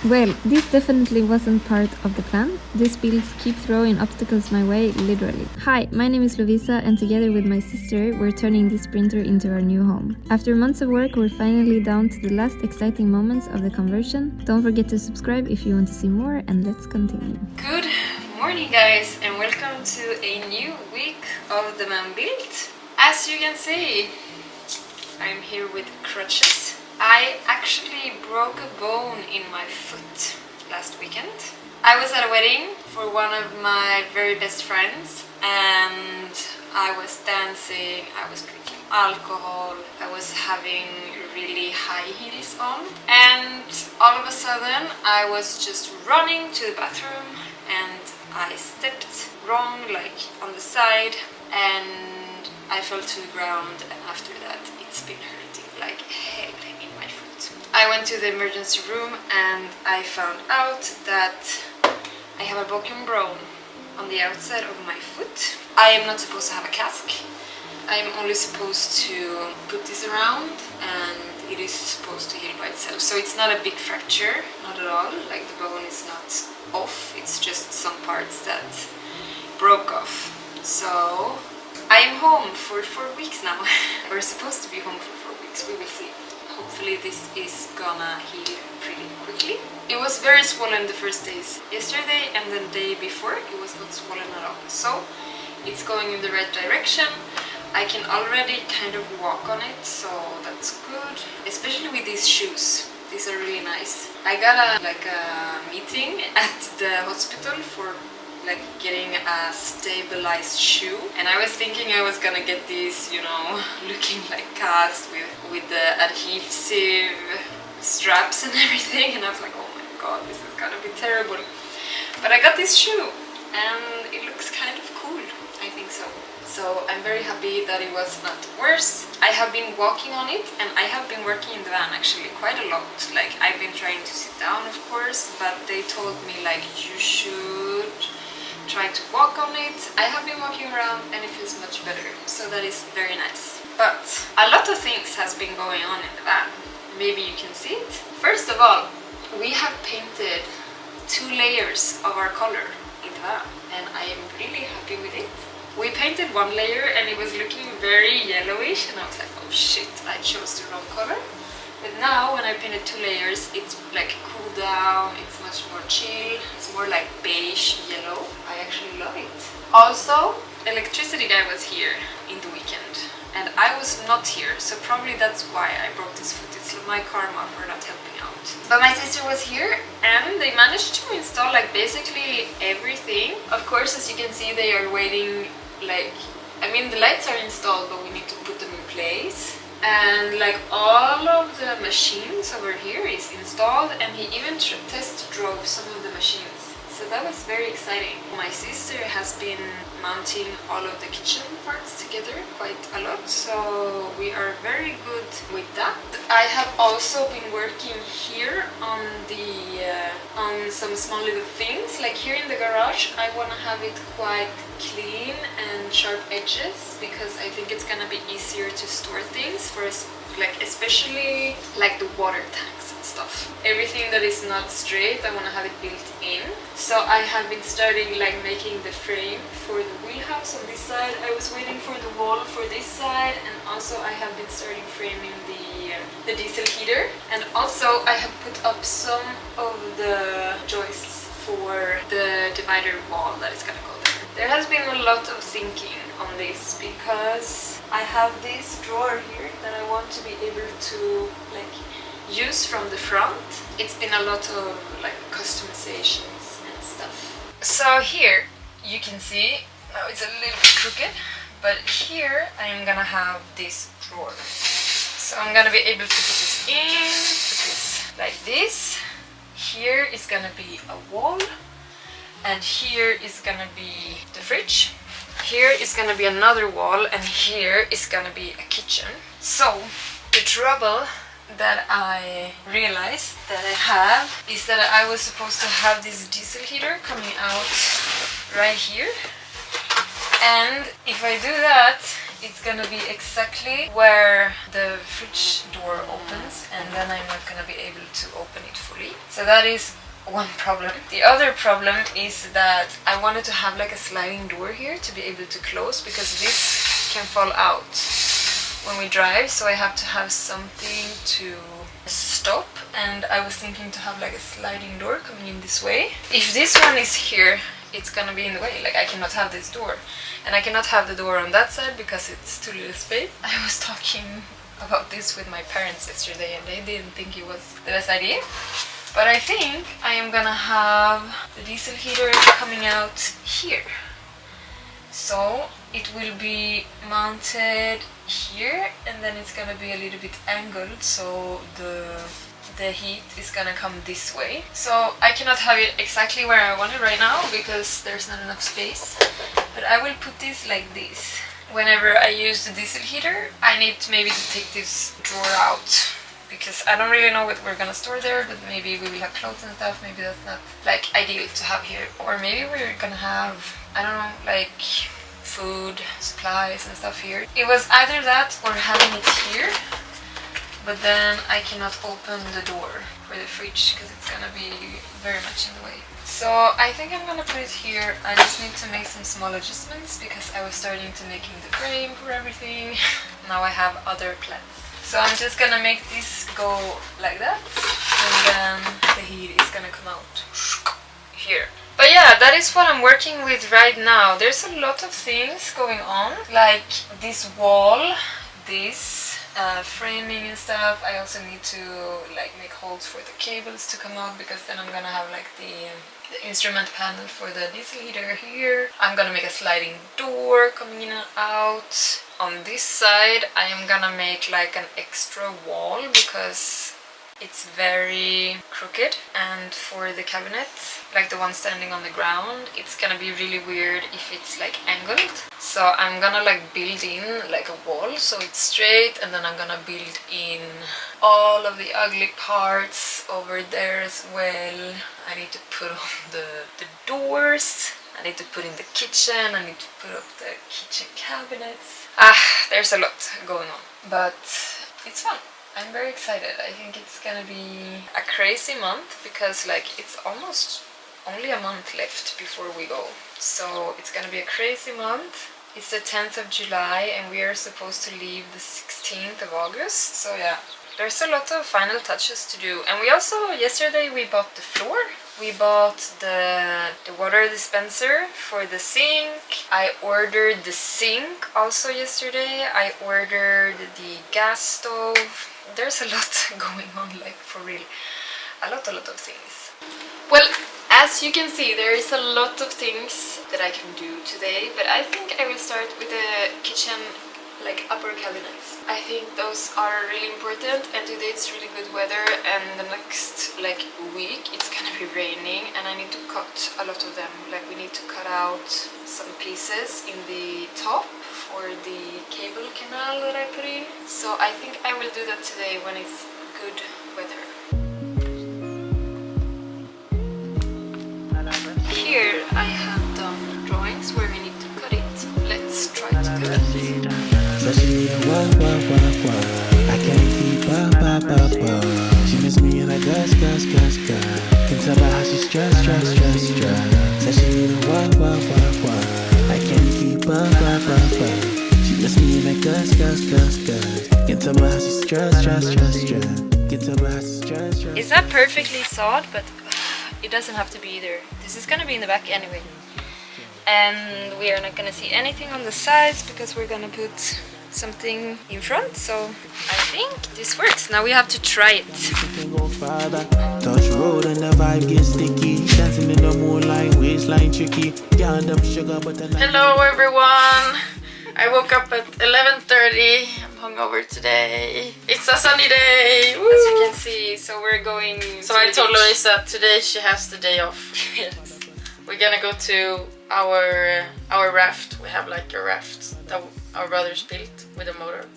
Well, this definitely wasn't part of the plan. These builds keep throwing obstacles my way, literally. Hi, my name is Lovisa, and together with my sister, we're turning this printer into our new home. After months of work, we're finally down to the last exciting moments of the conversion. Don't forget to subscribe if you want to see more, and let's continue. Good morning, guys, and welcome to a new week of the man build. As you can see, I'm here with crutches. I actually broke a bone in my foot last weekend. I was at a wedding for one of my very best friends, and I was dancing, I was drinking alcohol, I was having really high heels on, and all of a sudden I was just running to the bathroom and I stepped wrong, like on the side, and I fell to the ground, and after that it's been hurting like hell in my foot. I went to the emergency room and I found out that I have a broken bone on the outside of my foot. I am not supposed to have a cast. I am only supposed to put this around and it is supposed to heal by itself. So it's not a big fracture, not at all. Like the bone is not off, it's just some parts that broke off. So I am home for 4 weeks now. We're supposed to be home for 4 weeks, we will see. Hopefully this is gonna heal pretty quickly. It was very swollen the first days. Yesterday and the day before it was not swollen at all. So it's going in the right direction. I can already kind of walk on it, so that's good. Especially with these shoes. These are really nice. I got a meeting at the hospital for getting a stabilized shoe, and I was thinking I was gonna get these, you know, looking like cast with the adhesive straps and everything, and I was like, oh my god, this is gonna be terrible. But I got this shoe and it looks kind of cool, I think so. So I'm very happy that it was not worse. I have been walking on it, and I have been working in the van actually quite a lot. Like, I've been trying to sit down, of course, but they told me like you should try to walk on it. I have been walking around and it feels much better, so that is very nice. But a lot of things has been going on in the van. Maybe you can see it. First of all, we have painted 2 layers of our color in the van, and I am really happy with it. We painted 1 layer and it was looking very yellowish, and I was like, oh shit, I chose the wrong color. But now when I painted 2 layers, it's like cooled down, it's much more chill, it's more like beige yellow. I actually love it. Also, electricity guy was here in the weekend and I was not here, so probably that's why I broke this foot. It's my karma for not helping out. But my sister was here and they managed to install like basically everything. Of course, as you can see, they are waiting, the lights are installed, but we need to put them in place. And like all of the machines over here is installed, and he even test drove some of the machines. So that was very exciting. My sister has been mounting all of the kitchen parts together quite a lot, so we are very good with that. I have also been working here on some small little things. Like here in the garage, I want to have it quite clean and sharp edges, because I think it's gonna be easier to store things for us, especially like the water tanks and stuff. Everything that is not straight, I want to have it built in. So I have been starting making the frame for the wheelhouse on this side. I was waiting for the wall for this side, and also I have been starting framing the diesel heater, and also I have put up some of the joists for the divider wall that is gonna go there. There has been a lot of thinking on this, because I have this drawer here that I want to be able to use from the front. It's been a lot of customizations and stuff. So here you can see, now it's a little bit crooked, but here I am gonna have this drawer. So I'm gonna be able to put this in, put this like this. Here is gonna be a wall, and here is gonna be the fridge. Here is gonna be another wall, and here is gonna be a kitchen. So the trouble that I realized that I have is that I was supposed to have this diesel heater coming out right here, and if I do that, it's gonna be exactly where the fridge door opens, and then I'm not gonna be able to open it fully. So that is one problem. The other problem is that I wanted to have like a sliding door here to be able to close, because this can fall out when we drive, so I have to have something to stop, and I was thinking to have like a sliding door coming in this way. If this one is here, it's gonna be in the way, like I cannot have this door, and I cannot have the door on that side because it's too little space. I was talking about this with my parents yesterday and they didn't think it was the best idea, but I think I am gonna have the diesel heater coming out here, so it will be mounted here, and then it's gonna be a little bit angled, so the heat is gonna come this way. So I cannot have it exactly where I want it right now because there's not enough space, but I will put this like this. Whenever I use the diesel heater, I need maybe to take this drawer out, because I don't really know what we're gonna store there, but maybe we will have clothes and stuff. Maybe that's not like ideal to have here, or maybe we're gonna have, I don't know, like food, supplies and stuff here. It was either that or having it here, but then I cannot open the door for the fridge because it's gonna be very much in the way. So I think I'm gonna put it here. I just need to make some small adjustments because I was starting to making the frame for everything. Now I have other plans. So I'm just gonna make this go like that, and then the heat is gonna come out here. But yeah, that is what I'm working with right now. There's a lot of things going on, like this wall, this framing and stuff. I also need to like make holes for the cables to come out, because then I'm gonna have like the instrument panel for the diesel heater here. I'm gonna make a sliding door coming in and out. On this side I am gonna make like an extra wall because it's very crooked, and for the cabinet, like the one standing on the ground, it's gonna be really weird if it's like angled. So I'm gonna like build in like a wall so it's straight, and then I'm gonna build in all of the ugly parts over there as well. I need to put on the doors, I need to put in the kitchen, I need to put up the kitchen cabinets. There's a lot going on, but it's fun. I'm very excited. I think it's gonna be a crazy month because like it's almost only a month left before we go. So it's gonna be a crazy month. It's the 10th of July and we are supposed to leave the 16th of August. So yeah, there's a lot of final touches to do. And we also, yesterday we bought the floor. We bought the water dispenser for the sink. I ordered the sink also yesterday. I ordered the gas stove. There's a lot going on, like for real. A lot of things. Well, as you can see, there is a lot of things that I can do today, but I think I will start with the kitchen, like upper cabinets. I think those are really important, and today it's really good weather, and the next like week it's gonna be raining, and I need to cut a lot of them. Like we need to cut out some pieces in the top for the cable canal that I put in. So I think I will do that today when it's good weather. Here I have done drawings where we need to cut it. Let's try to do that. I can't keep up. She miss me and I gus. Can tell by how she stress. Said she need a walk. I can't keep up. She miss me and I gus. Can tell by how she stress. Can tell by how she stress. It's not perfectly sawed, but it doesn't have to be either. This is gonna be in the back anyway. And we are not gonna see anything on the sides because we're gonna put something in front, so I think this works. Now we have to try it. Touch road and the vibe gets sticky. Dancing in the moonlight, waistline tricky. Hello everyone! I woke up at 11:30. I'm hungover today. It's a sunny day! Woo! As you can see, so we're going. So I told Louisa today she has the day off. Yes. We're gonna go to our raft. We have like a raft that our brothers built with a motor,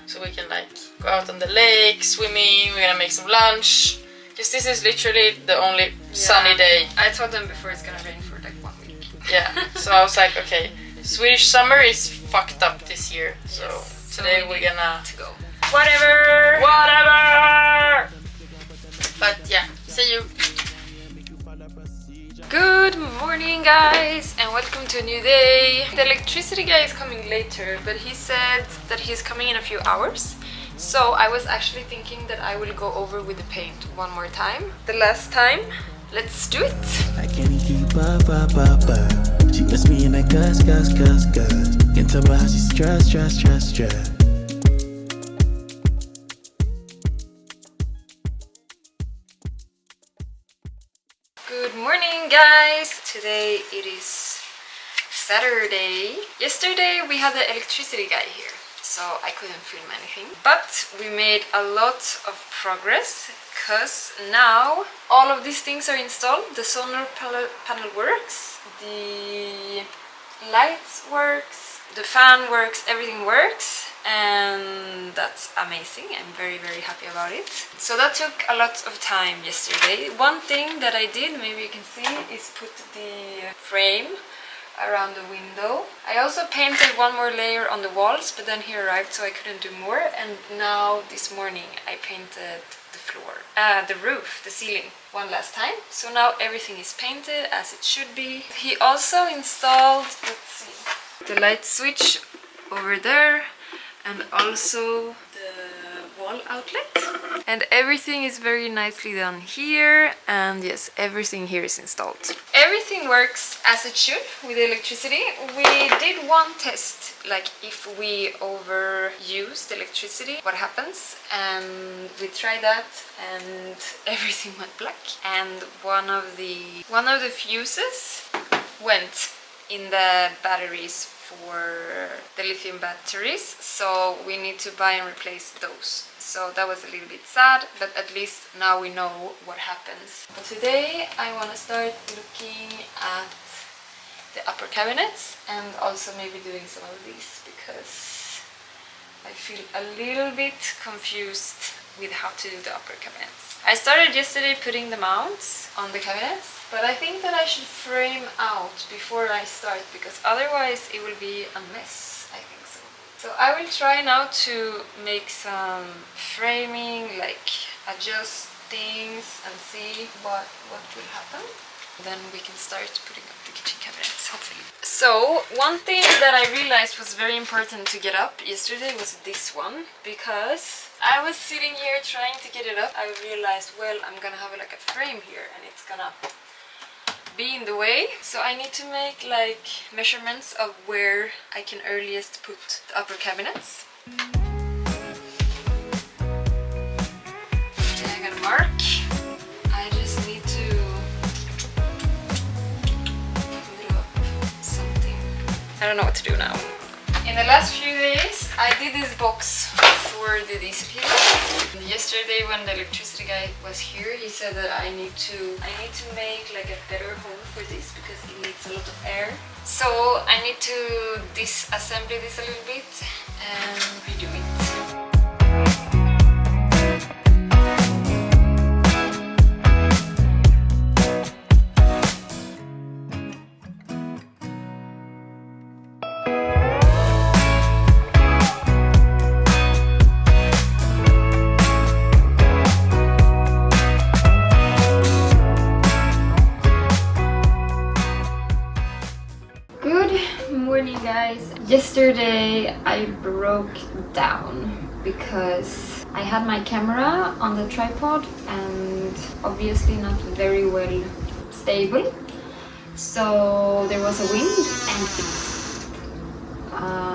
so we can like go out on the lake, swimming. We're gonna make some lunch, because this is literally the only sunny day. I told them before it's gonna rain for like 1 week. Yeah, so I was like, okay, Swedish summer is fucked up this year, so yes, today we're gonna to go. Whatever. But morning guys and welcome to a new day. The electricity guy is coming later, but he said that he's coming in a few hours. So I was actually thinking that I will go over with the paint one more time. The last time. Let's do it. I can't keep up. She puts me in that gus. Can tell by how she stress. Good morning guys! Today it is Saturday. Yesterday we had the electricity guy here, so I couldn't film anything. But we made a lot of progress because now all of these things are installed. The solar panel works, the lights works, the fan works, everything works. And that's amazing. I'm very happy about it. So that took a lot of time yesterday. One thing that I did, maybe you can see, is put the frame around the window. I also painted one more layer on the walls, but then he arrived so I couldn't do more. And now this morning I painted the floor, the roof, the ceiling one last time. So now everything is painted as it should be. He also installed, let's see, the light switch over there, and also the wall outlet. And everything is very nicely done here, and yes, everything here is installed. Everything works as it should with the electricity. We did one test, like if we overuse the electricity, what happens? And we tried that and everything went black. And one of the fuses went in the batteries for the lithium batteries, so we need to buy and replace those. So that was a little bit sad, but at least now we know what happens. But today I want to start looking at the upper cabinets and also maybe doing some of these, because I feel a little bit confused with how to do the upper cabinets. I started yesterday putting the mounts on the cabinets, but I think that I should frame out before I start, because otherwise it will be a mess, I think so. So I will try now to make some framing, like adjust things and see what will happen. Then we can start putting up the kitchen cabinets, hopefully. So one thing that I realized was very important to get up yesterday was this one, because I was sitting here trying to get it up. I realized, well, I'm gonna have like a frame here and it's gonna be in the way, so I need to make like measurements of where I can earliest put the upper cabinets. Okay, I got a mark. I just need to put up something. I don't know what to do now. In the last few days I did this box for the diesel heater. Yesterday when the electricity guy was here, he said that I need to make like a better home for this because it needs a lot of air. So I need to disassemble this a little bit and redo it. Guys, yesterday I broke down because I had my camera on the tripod and obviously not very well stable, so there was a wind and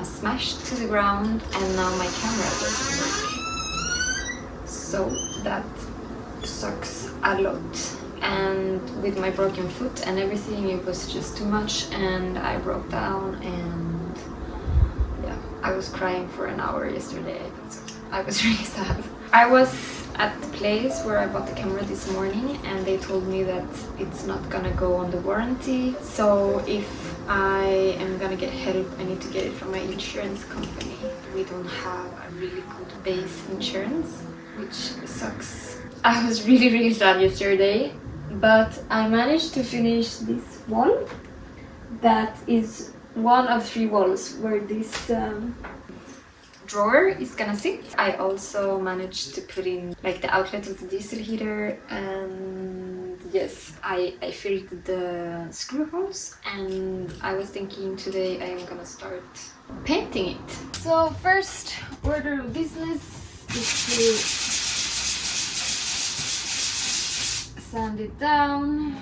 it smashed to the ground, and now my camera doesn't work, so that sucks a lot. And with my broken foot and everything, it was just too much, and I broke down, and yeah, I was crying for an hour yesterday. I was really sad. I was at the place where I bought the camera this morning, and they told me that it's not gonna go on the warranty, so if I am gonna get help, I need to get it from my insurance company. We don't have a really good base insurance, which sucks. I was really sad yesterday. But I managed to finish this wall. That is one of 3 walls where this drawer is gonna sit. I also managed to put in like the outlet of the diesel heater, and yes, I filled the screw holes, and I was thinking today I am gonna start painting it. So first order of business is to sand it down.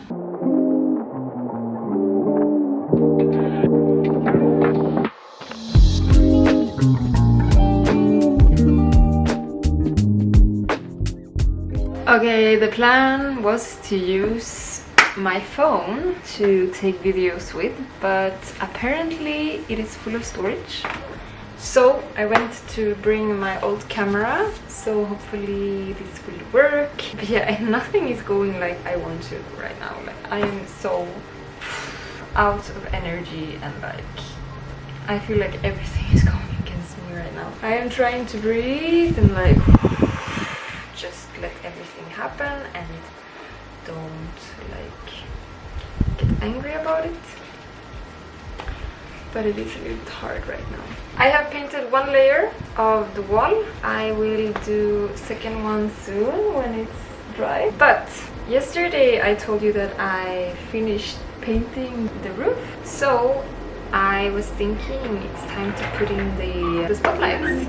Okay, the plan was to use my phone to take videos with, but apparently it is full of storage. So I went to bring my old camera, so hopefully this will work. But yeah, nothing is going like I want to right now. Like I am so out of energy, and like I feel like everything is going against me right now. I am trying to breathe and like just let everything happen and don't like get angry about it. But it is a little hard right now. I have painted one layer of the wall. I will do second one soon when it's dry. But yesterday I told you that I finished painting the roof. So I was thinking it's time to put in the spotlights.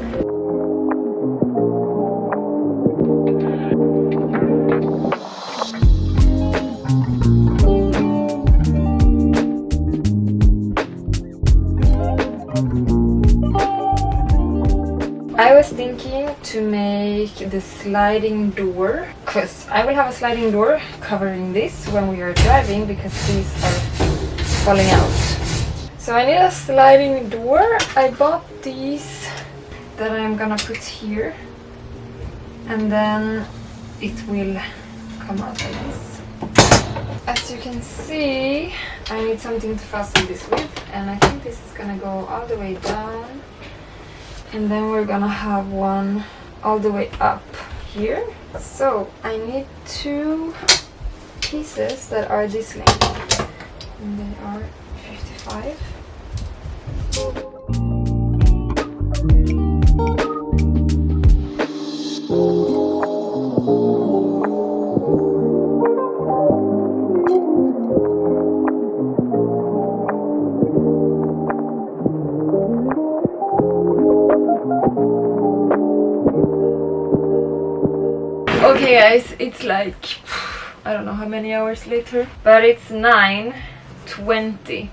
I was thinking to make the sliding door, because I will have a sliding door covering this when we are driving, because these are falling out. So I need a sliding door. I bought these that I'm gonna put here, and then it will come out like this. As you can see, I need something to fasten this with, and I think this is gonna go all the way down. And then we're gonna have one all the way up here. So I need two pieces that are this length. And they are 55. Okay guys, it's like, I don't know how many hours later, but it's 9:20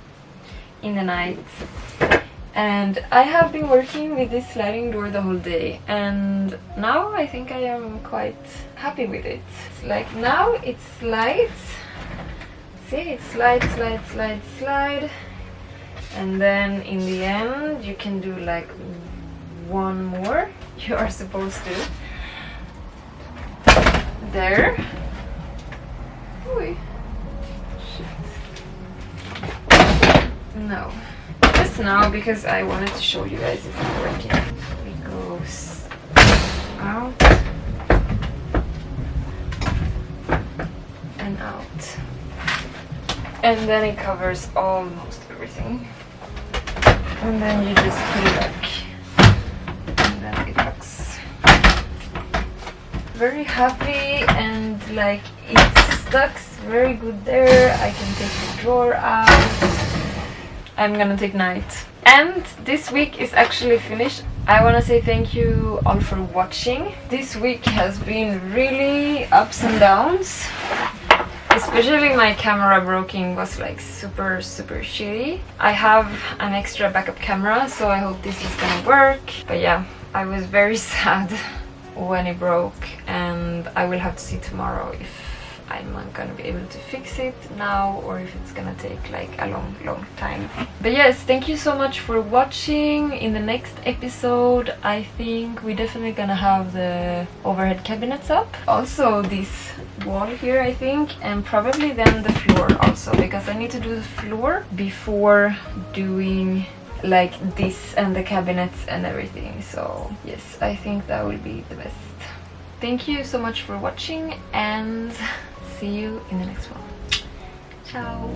in the night. And I have been working with this sliding door the whole day, and now I think I am quite happy with it. It's like now it slides. See, it slides, slide, slide, slide. And then in the end you can do like one more. You are supposed to. There. Ooh. Shit. No. Just now, because I wanted to show you guys if it's working. It goes out and out. And then it covers almost everything. And then you just put it back. And then it looks very happy, and like it stucks very good there. I can take the drawer out. I'm gonna take night. And this week is actually finished. I want to say thank you all for watching. This week has been really ups and downs. Especially my camera broken was like super shitty. I have an extra backup camera, so I hope this is gonna work. But yeah, I was very sad when it broke, and I will have to see tomorrow if I'm not gonna be able to fix it now or if it's gonna take like a long time. But yes, thank you so much for watching. In the next episode I think we're definitely gonna have the overhead cabinets up, also this wall here I think, and probably then the floor also, because I need to do the floor before doing like this and the cabinets and everything. So yes, I think that will be the best. Thank you so much for watching, and see you in the next one. Ciao.